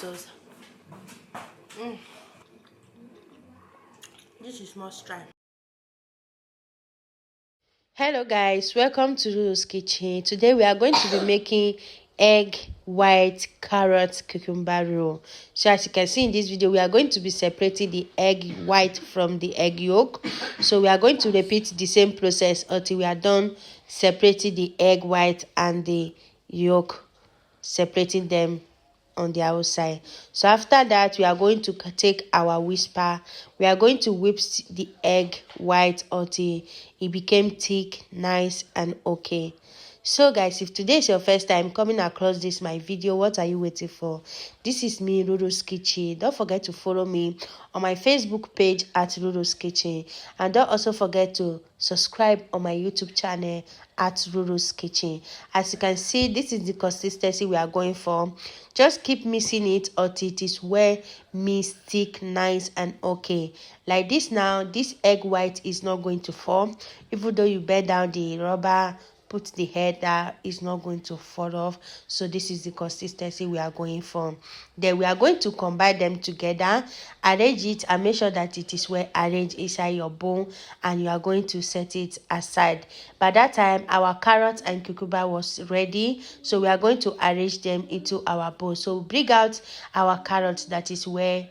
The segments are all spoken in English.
potatoes. This is more dry. Hello guys, welcome to Ruru's Kitchen. Today we are going to be making egg white carrot cucumber roll. So as you can see in this video, we are going to be separating the egg white from the egg yolk. So we are going to repeat the same process until we are done separating the egg white and the yolk, separating them on the outside. So after that, we are going to take our whisper. We are going to whip the egg white until it became thick, nice and okay. So guys, if today is your first time coming across this my video, what are you waiting for? This is me, Ruru's Kitchen. Don't forget to follow me on my Facebook page at Ruru's Kitchen, and don't also forget to subscribe on my YouTube channel at Ruru's Kitchen. As you can see, this is the consistency we are going for. Just keep mixing it until it is well mixed, thick, nice and okay. Like this now, this egg white is not going to form. Even though you bend down the rubber, put the head, that is not going to fall off. So this is the consistency we are going for. Then we are going to combine them together, arrange it and make sure that it is well arranged inside your bowl, and you are going to set it aside. By that time, our carrot and cucumber was ready, so we are going to arrange them into our bowl. So bring out our carrot that is well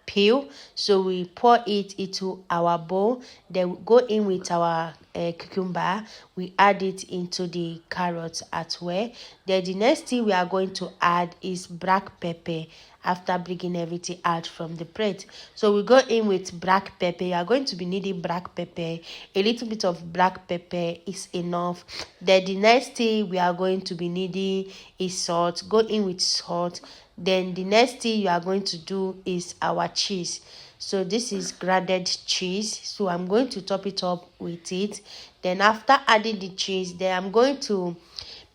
peel, so we pour it into our bowl. Then we go in with our cucumber, we add it into the carrots as well. Then the next thing we are going to add is black pepper. After bringing everything out from the plate, so we go in with black pepper. You are going to be needing black pepper. A little bit of black pepper is enough. Then the next thing we are going to be needing is salt. Go in with salt. Then the next thing you are going to do is our cheese. So this is grated cheese, so I'm going to top it up with it. Then after adding the cheese, then I'm going to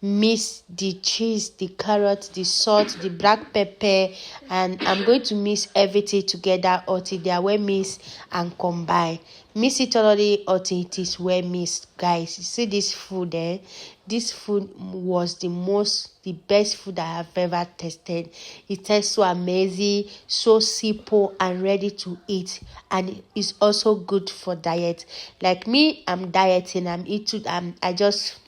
mix the cheese, the carrot, the salt, the black pepper, and I'm going to mix everything together until they are well mixed and combined. Mix it thoroughly until it is well mixed. Guys, you see this food there? This food was the best food I have ever tasted. It tastes so amazing, so simple and ready to eat, and it's also good for diet. Like me, I'm dieting, I just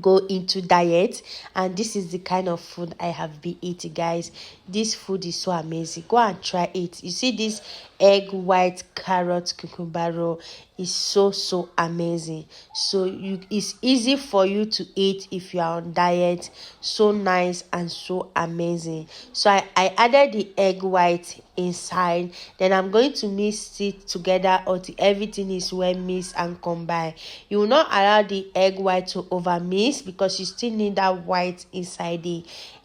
go into diet, and this is the kind of food I have been eating. Guys, this food is so amazing. Go and try it. You see this egg white carrot cucumber roll is so amazing. So it's easy for you to eat if you are on diet. So nice and so amazing. So I added the egg white inside. Then I'm going to mix it together until everything is well mixed and combined. You will not allow the egg white to over mix, because you still need that white inside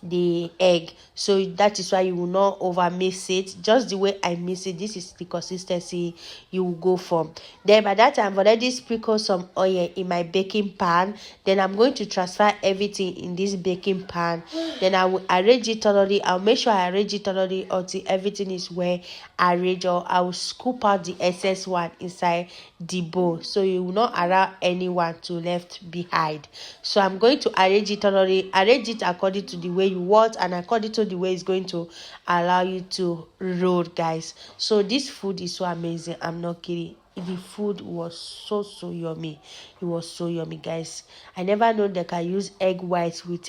the egg. So that is why you will not over mix it. Just the way I mix it, this is the consistency you will go for. Then by that time, I've already sprinkled some oil in my baking pan. Then I'm going to transfer everything in this baking pan. Then I will arrange it thoroughly. I'll make sure I arrange it thoroughly until everything is well arranged, or I will scoop out the excess one inside the bowl, so you will not allow anyone to left behind. So I'm going to arrange it thoroughly, arrange it according to the way you want and according to the way it's going to allow you to roll, guys. So this food is so amazing, I'm not kidding. The food was so yummy. It was so yummy, guys. I never know they can use egg whites with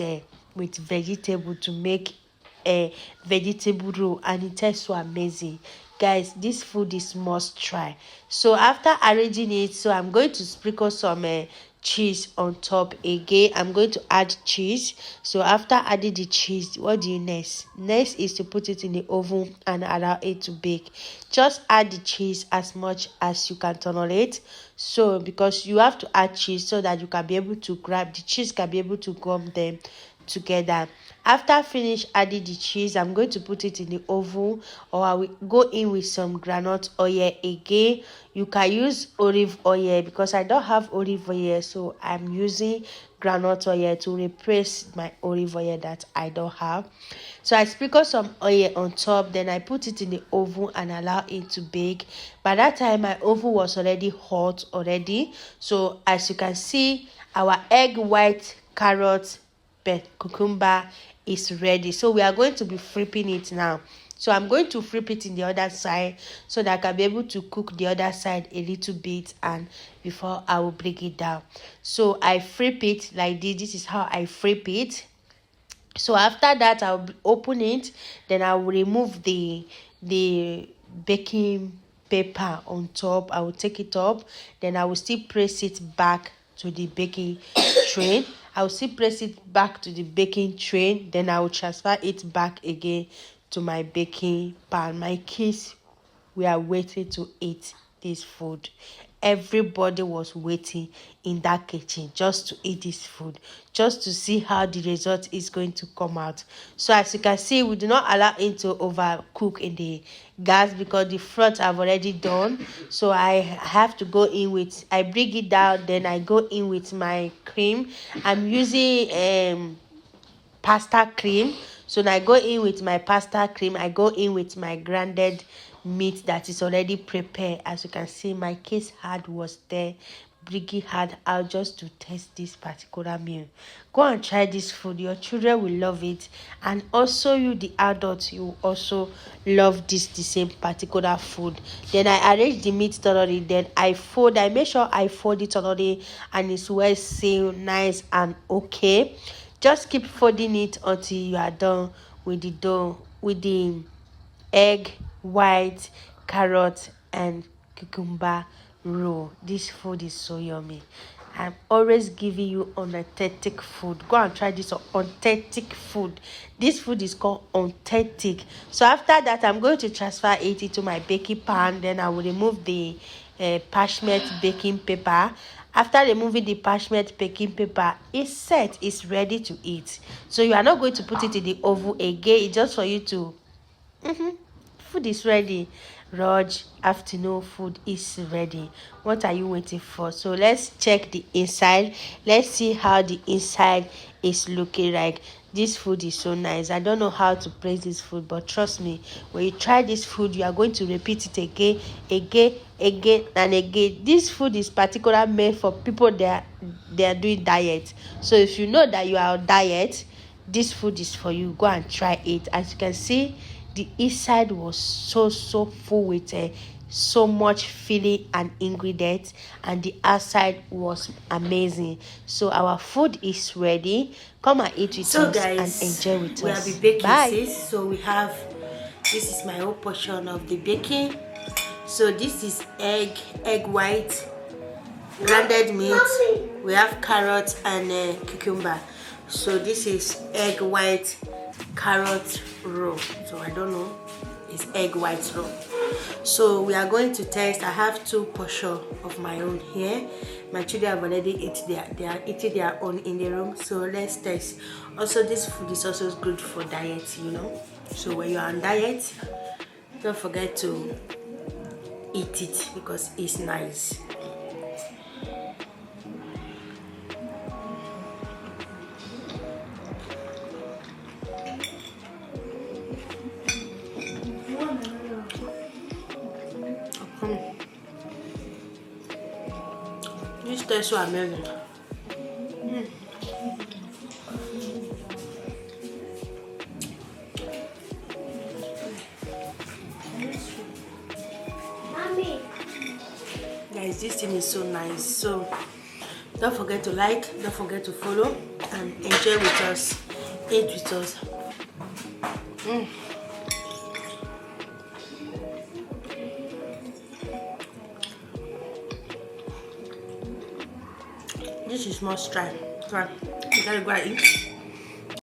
vegetable to make a vegetable roll, and it tastes so amazing. Guys, this food is must try. So after arranging it, so I'm going to sprinkle some cheese on top again. I'm going to add cheese. So after adding the cheese, what do you next is to put it in the oven and allow it to bake. Just add the cheese as much as you can tolerate, so because you have to add cheese so that you can be able to grab the cheese, can be able to gum them together. After finish adding the cheese, I'm going to put it in the oven, or I will go in with some groundnut oil again. You can use olive oil, because I don't have olive oil, so I'm using groundnut oil to replace my olive oil that I don't have. So I sprinkle some oil on top, then I put it in the oven and allow it to bake. By that time, my oven was already hot already. So as you can see, our egg white carrot cucumber is ready. So we are going to be flipping it now. So I'm going to flip it in the other side so that I can be able to cook the other side a little bit, and before I will break it down. So I flip it like this. This is how I flip it. So after that, I'll open it. Then I will remove the baking paper on top. I will take it up. Then I will still press it back to the baking tray. I will still press it back to the baking tray. Then I will transfer it back again to my baking pan. My kids, we are waiting to eat this food. Everybody was waiting in that kitchen just to eat this food, just to see how the result is going to come out. So as you can see, we do not allow it to overcook in the gas because the front have already done. So I have to go in with, I bring it down, then I go in with my cream. I'm using pasta cream. So now I go in with my pasta cream. I go in with my grounded meat that is already prepared. As you can see, my case hard was there. Briggy had out just to test this particular meal. Go and try this food. Your children will love it, and also you, the adults, you will also love this the same particular food. Then I arrange the meat thoroughly. Then I make sure I fold it thoroughly, and it's well sealed, nice and okay. Just keep folding it until you are done with the dough, with the egg, white, carrot, and cucumber roll. This food is so yummy. I'm always giving you authentic food. Go and try this authentic food. This food is called authentic. So after that, I'm going to transfer it into my baking pan. Then I will remove the parchment baking paper. After removing the parchment baking paper, it's set, it's ready to eat. So you are not going to put it in the oven again. It's just for you to food is ready. Raj, afternoon food is ready. What are you waiting for? So let's check the inside. Let's see how the inside is looking like. This food is so nice. I don't know how to praise this food, but trust me, when you try this food, you are going to repeat it again and again. This food is particularly made for people that they are doing diet. So if you know that you are on diet, this food is for you. Go and try it. As you can see, the inside was so full with so much filling and ingredients, and the outside was amazing. So our food is ready. Come and eat with us, guys, and enjoy with us. We have the baking. Bye. So we have, this is my whole portion of the baking. So this is egg white, grounded meat. We have carrot and cucumber. So this is egg white carrot roll. So I don't know, it's egg white roll. So we are going to test. I have 2 portions of my own here. My children have already eaten they are eating their own in the room. So let's test. Also, this food is also good for diet, you know. So when you are on diet, don't forget to eat it because it's nice. This tastes so amazing. Guys, this thing is so nice. So don't forget to like, don't forget to follow, and enjoy with us, eat with us. This is more try. You gotta go and eat.